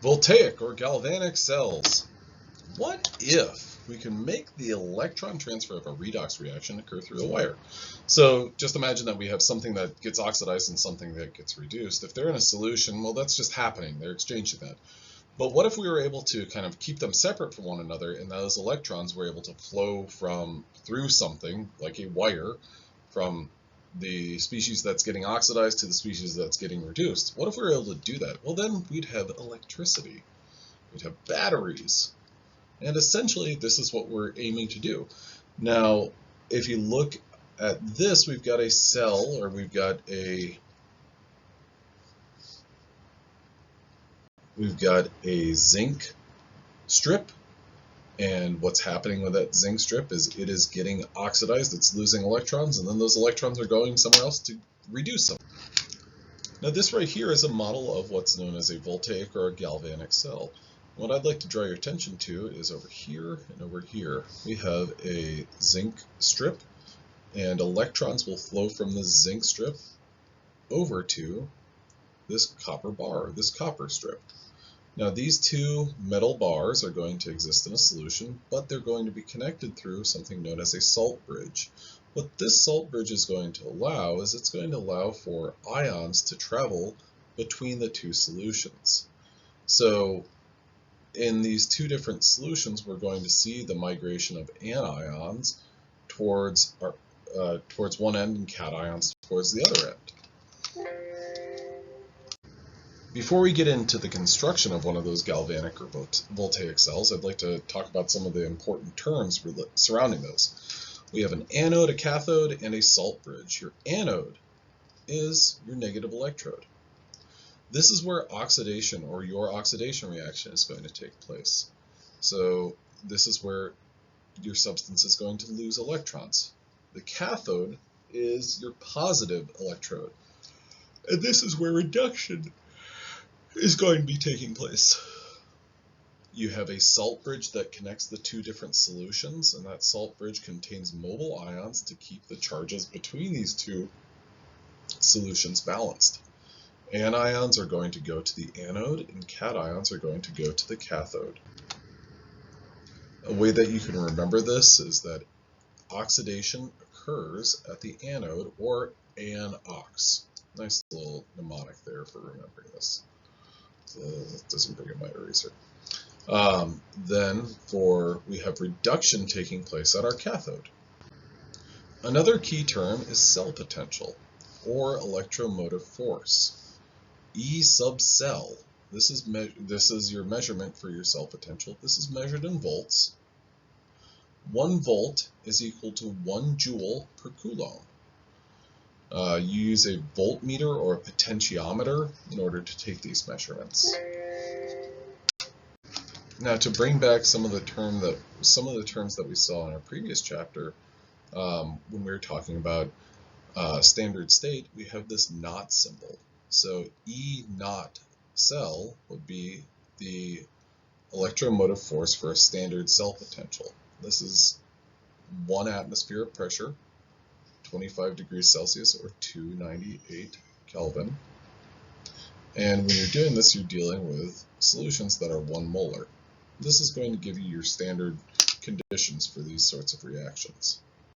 Voltaic or galvanic cells. What if we can make the electron transfer of a redox reaction occur through a wire? So just imagine that we have something that gets oxidized and something that gets reduced. If they're in a solution, well, that's just happening. They're exchanging that. But what if we were able to kind of keep them separate from one another, and those electrons were able to flow through something like a wire from the species that's getting oxidized to the species that's getting reduced? What if we were able to do that? Well, then we'd have electricity. We'd have batteries. And essentially, this is what we're aiming to do. Now, if you look at this, we've got a cell, or we've got a zinc strip. And what's happening with that zinc strip is it is getting oxidized, it's losing electrons, and then those electrons are going somewhere else to reduce them. Now this right here is a model of what's known as a voltaic or a galvanic cell. What I'd like to draw your attention to is over here and over here. We have a zinc strip, and electrons will flow from the zinc strip over to this copper bar, this copper strip. Now these two metal bars are going to exist in a solution, but they're going to be connected through something known as a salt bridge. What this salt bridge is going to allow is it's going to allow for ions to travel between the two solutions. So in these two different solutions, we're going to see the migration of anions towards one end and cations towards the other end. Before we get into the construction of one of those galvanic or voltaic cells, I'd like to talk about some of the important terms surrounding those. We have an anode, a cathode, and a salt bridge. Your anode is your negative electrode. This is where oxidation or your oxidation reaction is going to take place. So this is where your substance is going to lose electrons. The cathode is your positive electrode. And this is where reduction is going to be taking place. You have a salt bridge that connects the two different solutions, and that salt bridge contains mobile ions to keep the charges between these two solutions balanced. Anions are going to go to the anode, and cations are going to go to the cathode. A way that you can remember this is that oxidation occurs at the anode, or anox. Nice little mnemonic there for remembering this. It doesn't bring in my eraser. Then we have reduction taking place at our cathode. Another key term is cell potential, or electromotive force. E sub cell. This is your measurement for your cell potential. This is measured in volts. 1 volt is equal to 1 joule per coulomb. You use a voltmeter or a potentiometer in order to take these measurements. Now, to bring back some of the terms that we saw in our previous chapter, when we were talking about standard state, we have this naught symbol. So E naught cell would be the electromotive force for a standard cell potential. This is 1 atmosphere of pressure, 25 degrees Celsius, or 298 Kelvin. And when you're doing this, you're dealing with solutions that are 1 molar. This is going to give you your standard conditions for these sorts of reactions.